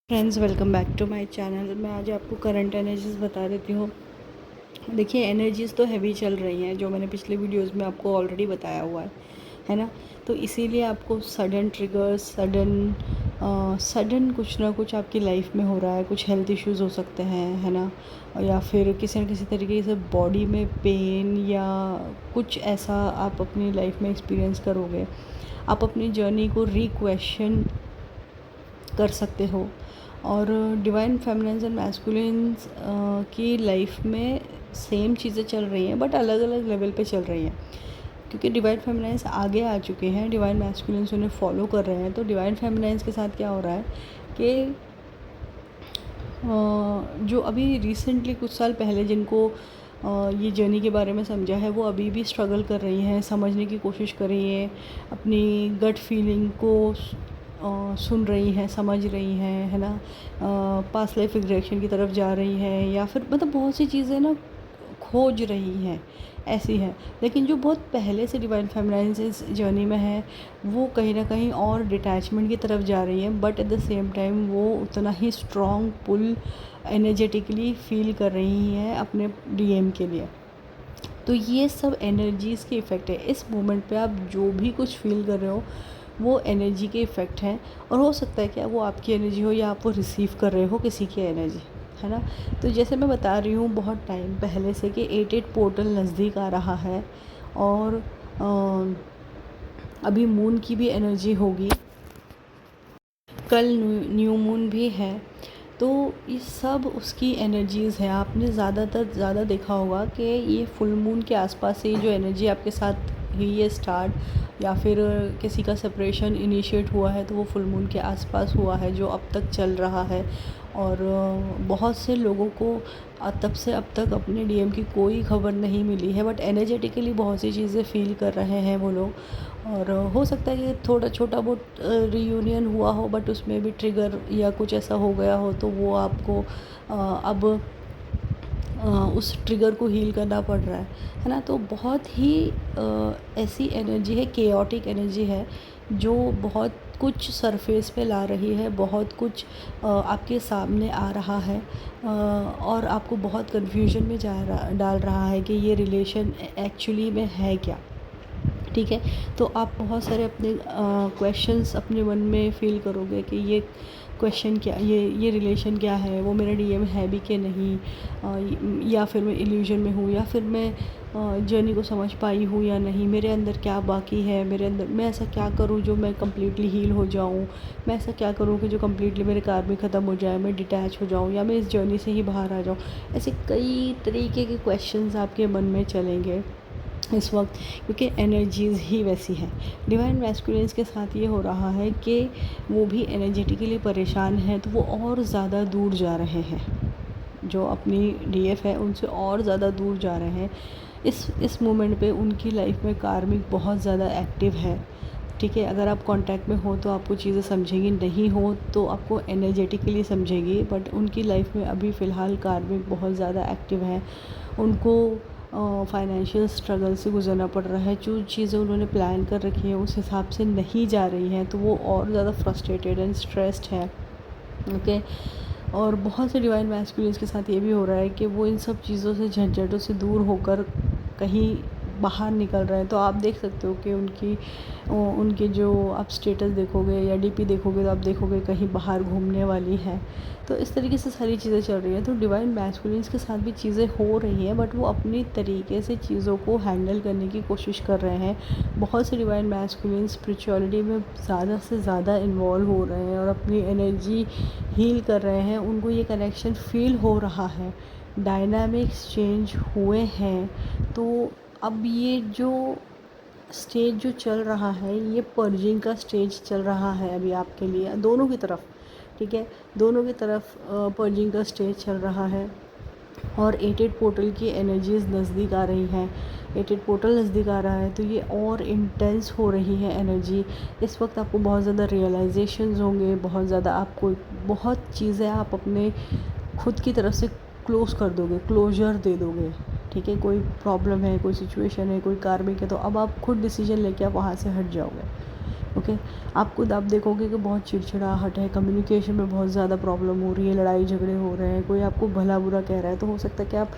Friends, welcome back to my channel. मैं आज आपको करंट एनर्जीज़ बता देती हूँ। देखिए, एनर्जीज़ तो हैवी चल रही हैं, जो मैंने पिछले वीडियोस में आपको ऑलरेडी बताया हुआ है ना। तो इसीलिए आपको सडन ट्रिगर्स, सडन कुछ ना कुछ आपकी लाइफ में हो रहा है। कुछ हेल्थ इश्यूज़ हो सकते हैं, है ना, या फिर किसी न किसी तरीके से बॉडी में पेन या कुछ ऐसा आप अपनी लाइफ में एक्सपीरियंस करोगे। आप अपनी जर्नी को रीक्वेश्चन कर सकते हो। और डिवाइन फेमिनिन्स एंड मैस्कुलिन्स की लाइफ में सेम चीज़ें चल रही हैं, बट अलग अलग लेवल पे चल रही हैं, क्योंकि डिवाइन फेमिनिन्स आगे आ चुके हैं, डिवाइन मैस्कुलिन्स उन्हें फॉलो कर रहे हैं। तो डिवाइन फेमिनिन्स के साथ क्या हो रहा है कि जो अभी रिसेंटली कुछ साल पहले जिनको ये जर्नी के बारे में समझा है, वो अभी भी स्ट्रगल कर रही हैं, समझने की कोशिश कर रही हैं, अपनी गट फीलिंग को सुन रही हैं, समझ रही हैं, है ना। पास्ट लाइफ रिग्रेशन की तरफ जा रही हैं, या फिर मतलब बहुत सी चीज़ें ना खोज रही हैं, ऐसी है। लेकिन जो बहुत पहले से डिवाइन फेमिनिन्स इस जर्नी में है, वो कहीं ना कहीं और डिटैचमेंट की तरफ जा रही है, but at the same time वो उतना ही स्ट्रॉन्ग पुल एनर्जेटिकली फील कर रही हैं अपने डीएम के लिए। तो ये सब एनर्जीज़ के इफ़ेक्ट है। इस मोमेंट पे आप जो भी कुछ फील कर रहे हो, वो एनर्जी के इफ़ेक्ट हैं। और हो सकता है कि वो आपकी एनर्जी हो या आप वो रिसीव कर रहे हो किसी की एनर्जी, है ना। तो जैसे मैं बता रही हूँ बहुत टाइम पहले से कि 88 पोर्टल नज़दीक आ रहा है, और अभी मून की भी एनर्जी होगी, कल न्यू मून भी है। तो ये सब उसकी एनर्जीज़ हैं। आपने ज़्यादा देखा होगा कि ये फुल मून के आसपास से जो एनर्जी आपके साथ हुई है स्टार्ट, या फिर किसी का सेपरेशन इनिशिएट हुआ है, तो वो फुल मून के आसपास हुआ है, जो अब तक चल रहा है। और बहुत से लोगों को तब से अब तक अपने डीएम की कोई खबर नहीं मिली है, बट एनर्जेटिकली बहुत सी चीज़ें फील कर रहे हैं वो लोग। और हो सकता है कि थोड़ा छोटा बहुत रीयूनियन हुआ हो, बट उसमें भी ट्रिगर या कुछ ऐसा हो गया हो, तो वो आपको अब उस ट्रिगर को हील करना पड़ रहा है ना। तो बहुत ही ऐसी एनर्जी है, केओटिक एनर्जी है, जो बहुत कुछ सरफेस पे ला रही है, बहुत कुछ आपके सामने आ रहा है, और आपको बहुत कन्फ्यूजन में डाल रहा है कि ये रिलेशन एक्चुअली में है क्या। ठीक है, तो आप बहुत सारे अपने क्वेश्चंस अपने मन में फ़ील करोगे कि ये क्वेश्चन क्या, ये रिलेशन क्या है, वो मेरा डीएम है भी कि नहीं, या फिर मैं इल्यूजन में हूँ, या फिर मैं जर्नी को समझ पाई हूँ या नहीं, मेरे अंदर क्या बाकी है, मेरे अंदर मैं ऐसा क्या करूँ जो मैं कम्प्लीटली हील हो जाऊँ, मैं ऐसा क्या करूँ कि जो कम्प्लीटली मेरे कार्य में ख़त्म हो जाए, मैं डिटैच हो जाऊँ, या मैं इस जर्नी से ही बाहर आ जाऊँ। ऐसे कई तरीके के क्वेश्चंस आपके मन में चलेंगे इस वक्त, क्योंकि एनर्जीज़ ही वैसी हैं। डिवाइन मैस्कुलिन्स के साथ ये हो रहा है कि वो भी एनर्जेटिकली परेशान हैं, तो वो और ज़्यादा दूर जा रहे हैं, जो अपनी डीएफ है उनसे और ज़्यादा दूर जा रहे हैं। इस मोमेंट पे उनकी लाइफ में कार्मिक बहुत ज़्यादा एक्टिव है। ठीक है, अगर आप कांटेक्ट में हो तो आपको चीज़ें समझेंगी, नहीं हो तो आपको एनर्जेटिकली समझेगी, बट उनकी लाइफ में अभी फ़िलहाल कार्मिक बहुत ज़्यादा एक्टिव है। उनको फाइनेंशियल स्ट्रगल से गुजरना पड़ रहा है। जो चीज़ें उन्होंने प्लान कर रखी हैं उस हिसाब से नहीं जा रही हैं, तो वो और ज़्यादा फ्रस्ट्रेटेड एंड स्ट्रेस्ड है। ओके। और बहुत से डिवाइन मैस्कुलिन्स के साथ ये भी हो रहा है कि वो इन सब चीज़ों से, झंझटों से दूर होकर कहीं बाहर निकल रहे हैं। तो आप देख सकते हो कि उनके जो आप स्टेटस देखोगे या डीपी देखोगे, तो आप देखोगे कहीं बाहर घूमने वाली है। तो इस तरीके से सारी चीज़ें चल रही हैं। तो डिवाइन मैस्कुलिन्स के साथ भी चीज़ें हो रही हैं, बट वो अपनी तरीके से चीज़ों को हैंडल करने की कोशिश कर रहे हैं। बहुत से डिवाइन मैस्कुलिन्स स्पिरिचुअलिटी में ज़्यादा से ज़्यादा इन्वॉल्व हो रहे हैं और अपनी एनर्जी हील कर रहे हैं। उनको ये कनेक्शन फ़ील हो रहा है, डायनामिक्स चेंज हुए हैं। तो अब ये जो स्टेज जो चल रहा है, ये पर्जिंग का स्टेज चल रहा है अभी आपके लिए, दोनों की तरफ। ठीक है, दोनों की तरफ पर्जिंग का स्टेज चल रहा है। और 88 पोर्टल की एनर्जीज़ नज़दीक आ रही हैं, 88 पोर्टल नज़दीक आ रहा है, तो ये और इंटेंस हो रही है एनर्जी। इस वक्त आपको बहुत ज़्यादा रियलाइजेशंस होंगे, बहुत ज़्यादा आपको बहुत चीज़ें आप अपने खुद की तरफ से क्लोज़ कर दोगे, क्लोजर दे दोगे। ठीक है, कोई प्रॉब्लम है, कोई सिचुएशन है, कोई कार्मिक है, तो अब आप खुद डिसीजन लेके आप वहाँ से हट जाओगे। ओके। आप खुद आप देखोगे कि बहुत चिड़चिड़ाहट है, कम्युनिकेशन में बहुत ज़्यादा प्रॉब्लम हो रही है, लड़ाई झगड़े हो रहे हैं, कोई आपको भला बुरा कह रहा है तो हो सकता है कि आप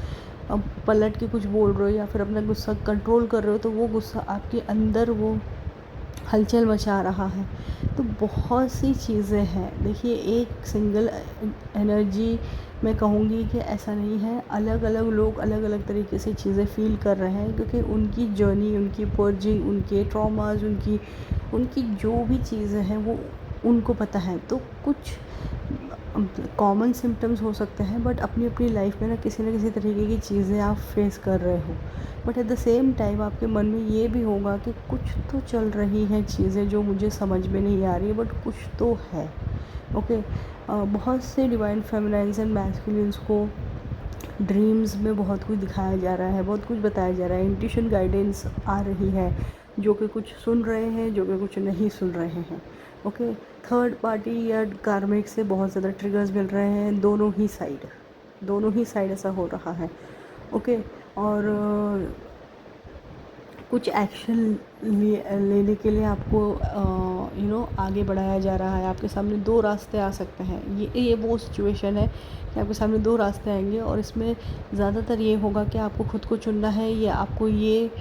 अब पलट के कुछ बोल रहे हो या फिर अपना गुस्सा कंट्रोल कर रहे हो, तो वो गुस्सा आपके अंदर वो हलचल मचा रहा है। तो बहुत सी चीज़ें हैं। देखिए, एक सिंगल एनर्जी मैं कहूँगी कि ऐसा नहीं है, अलग अलग लोग अलग अलग तरीके से चीज़ें फ़ील कर रहे हैं, क्योंकि उनकी जर्नी, उनकी पर्जिंग, उनके ट्रॉमास, उनकी उनकी जो भी चीज़ें हैं वो उनको पता है। तो कुछ कॉमन सिम्टम्स हो सकते हैं, बट अपनी अपनी लाइफ में ना किसी तरीके की चीज़ें आप फेस कर रहे हो, but at the same time आपके मन में ये भी होगा कि कुछ तो चल रही हैं चीज़ें जो मुझे समझ में नहीं आ रही है, बट कुछ तो है। ओके। बहुत से डिवाइन फेमिनाइन्स एंड मैस्कुलिन्स को ड्रीम्स में बहुत कुछ दिखाया जा रहा है, बहुत कुछ बताया जा रहा है, इंट्यूशन गाइडेंस आ रही है, जो कि कुछ सुन रहे हैं, जो कि कुछ नहीं सुन रहे हैं। ओके। थर्ड पार्टी या कार्मिक से बहुत ज़्यादा ट्रिगर्स मिल रहे हैं, दोनों ही साइड ऐसा हो रहा है। ओके। और कुछ एक्शन लेने के लिए आपको आगे बढ़ाया जा रहा है। आपके सामने दो रास्ते आ सकते हैं। ये वो सिचुएशन है कि आपके सामने दो रास्ते आएंगे, और इसमें ज़्यादातर ये होगा कि आपको खुद को चुनना है या आपको ये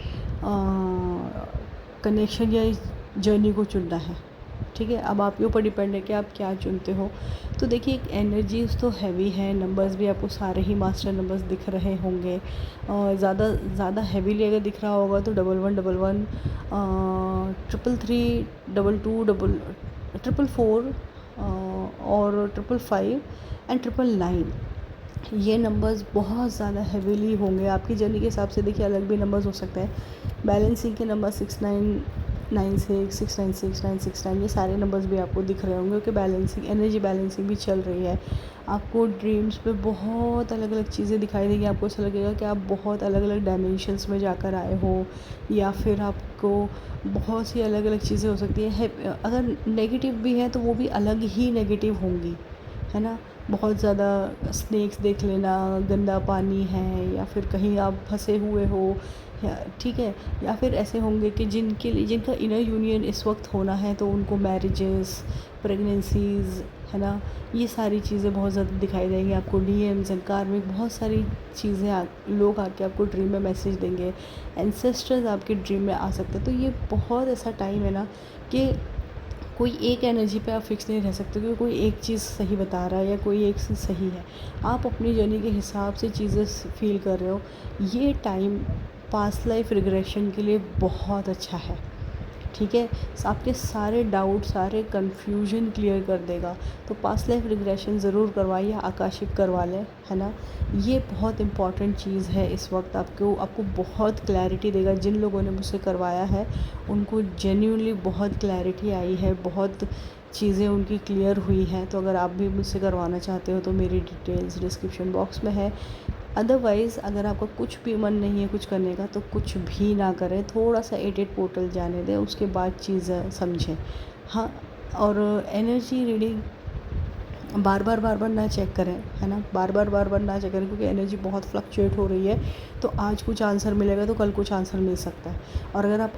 कनेक्शन या इस जर्नी को चुनना है। ठीक है, अब आपके ऊपर डिपेंड है कि आप क्या चुनते हो। तो देखिए, एक एनर्जीज तो हैवी है, नंबर्स भी आपको सारे ही मास्टर नंबर्स दिख रहे होंगे, और ज़्यादा हैवीली अगर दिख रहा होगा तो 1111, 333, 22, 444 और 555 एंड 999, ये नंबर्स बहुत ज़्यादा हैवीली होंगे। आपकी जर्नी के हिसाब से देखिए अलग भी नंबर्स हो सकते हैं। बैलेंसिंग के नंबर 6996, 696, 969, ये सारे नंबर्स भी आपको दिख रहे होंगे, क्योंकि बैलेंसिंग, एनर्जी बैलेंसिंग भी चल रही है। आपको ड्रीम्स में बहुत अलग अलग चीज़ें दिखाई देंगी। आपको ऐसा लगेगा कि आप बहुत अलग अलग डायमेंशंस में जाकर आए हो, या फिर आपको बहुत सी अलग अलग चीज़ें हो सकती है। अगर नेगेटिव भी है तो वो भी अलग ही नेगेटिव होंगी, है ना। बहुत ज़्यादा स्नेक्स देख लेना, गंदा पानी है, या फिर कहीं आप फंसे हुए हो, या ठीक है, या फिर ऐसे होंगे कि जिनका इनर यूनियन इस वक्त होना है, तो उनको मैरिजेस, प्रेगनेंसीज़, है ना, ये सारी चीज़ें बहुत ज़्यादा दिखाई देंगी आपको। डीएम्स एंड कार्मिक, बहुत सारी चीज़ें लोग आके आपको ड्रीम में मैसेज देंगे। एंसेस्टर्स आपके ड्रीम में आ सकते हैं। तो ये बहुत ऐसा टाइम है ना कि कोई एक एनर्जी पे आप फिक्स नहीं रह सकते, क्योंकि कोई एक चीज़ सही बता रहा है या कोई एक चीज़ सही है। आप अपनी जर्नी के हिसाब से चीज़ें फील कर रहे हो। ये टाइम पास्ट लाइफ रिग्रेशन के लिए बहुत अच्छा है। ठीक है, आपके सारे डाउट, सारे कन्फ्यूजन क्लियर कर देगा। तो पास्ट लाइफ रिग्रेशन ज़रूर करवाइए, आकाशिक करवा लें, है ना। ये बहुत इम्पॉर्टेंट चीज़ है इस वक्त। आपको बहुत क्लैरिटी देगा। जिन लोगों ने मुझसे करवाया है उनको जेन्युइनली बहुत क्लैरिटी आई है, बहुत चीज़ें उनकी क्लियर हुई हैं। तो अगर आप भी मुझसे करवाना चाहते हो तो मेरी डिटेल्स डिस्क्रिप्शन बॉक्स में है। अदरवाइज़ अगर आपका कुछ भी मन नहीं है कुछ करने का, तो कुछ भी ना करें, थोड़ा सा 88 पोर्टल जाने दें, उसके बाद चीज़ें समझें। हाँ, और एनर्जी रीडिंग बार बार ना चेक करें, है ना। बार बार ना चेक करें, क्योंकि एनर्जी बहुत फ्लक्चुएट हो रही है। तो आज कुछ आंसर मिलेगा तो कल कुछ आंसर मिल सकता है, और अगर आप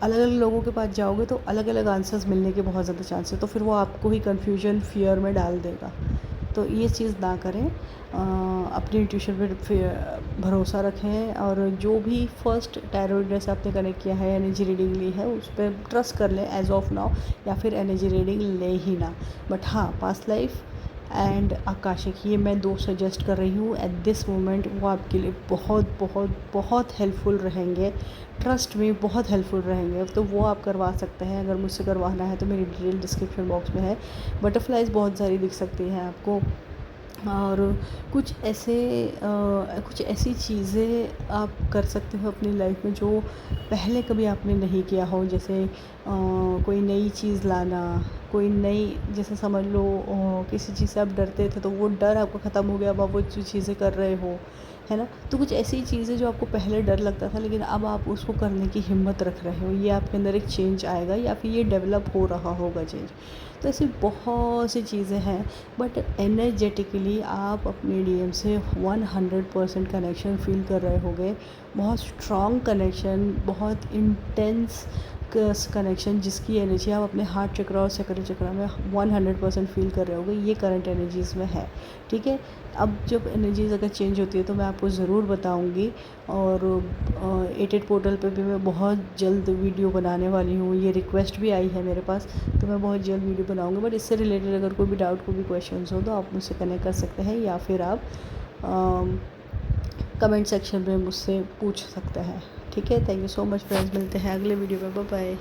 अलग अलग लोगों के पास जाओगे तो अलग अलग आंसर्स मिलने के बहुत ज़्यादा चांस है। तो फिर वो आपको ही कन्फ्यूजन, फियर में डाल देगा। तो ये चीज़ ना करें। अपनी इंट्यूशन पे भरोसा रखें, और जो भी फर्स्ट टैरो रीडर से आपने कनेक्ट किया है, एनर्जी रीडिंग ली है, उस पर ट्रस्ट कर लें एज ऑफ नाउ, या फिर एनर्जी रीडिंग ले ही ना। बट हाँ, पास्ट लाइफ एंड आकाशिक, ये मैं 2 सजेस्ट कर रही हूँ एट दिस मोमेंट। वो आपके लिए बहुत बहुत बहुत हेल्पफुल रहेंगे, ट्रस्ट में बहुत हेल्पफुल रहेंगे। तो वो आप करवा सकते हैं। अगर मुझसे करवाना है तो मेरी डिटेल डिस्क्रिप्शन बॉक्स में है। बटरफ्लाइज बहुत सारी दिख सकती हैं आपको, और कुछ ऐसी चीज़ें आप कर सकते हो अपनी लाइफ में जो पहले कभी आपने नहीं किया हो। जैसे कोई नई चीज़ लाना, कोई नई, जैसे समझ लो किसी चीज़ से आप डरते थे तो वो डर आपको ख़त्म हो गया, अब आप वो जो चीज़ें कर रहे हो, है ना। तो कुछ ऐसी चीज़ें जो आपको पहले डर लगता था, लेकिन अब आप उसको करने की हिम्मत रख रहे हो, ये आपके अंदर एक चेंज आएगा, या फिर ये डेवलप हो रहा होगा चेंज। तो ऐसी बहुत सी चीज़ें हैं, बट एनर्जेटिकली आप अपने डीएम से 100% कनेक्शन फील कर रहे होगे। बहुत स्ट्रॉन्ग कनेक्शन, बहुत इंटेंस कनेक्शन, जिसकी एनर्जी आप अपने हार्ट चक्रा और सकल चक्रा में 100% फील कर रहे होगे, ये करंट एनर्जीज़ में है। ठीक है, अब जब एनर्जीज़ अगर चेंज होती है तो मैं आपको ज़रूर बताऊंगी। और 88 पोर्टल पे भी मैं बहुत जल्द वीडियो बनाने वाली हूँ, ये रिक्वेस्ट भी आई है मेरे पास, तो मैं बहुत जल्द वीडियो बनाऊंगी। बट इससे रिलेटेड अगर कोई भी डाउट, कोई भी क्वेश्चन हो तो आप मुझसे कनेक्ट कर सकते हैं, या फिर आप कमेंट सेक्शन में मुझसे पूछ सकते हैं। ठीक है, thank you so much friends, मिलते हैं अगले वीडियो में, बाय बाय।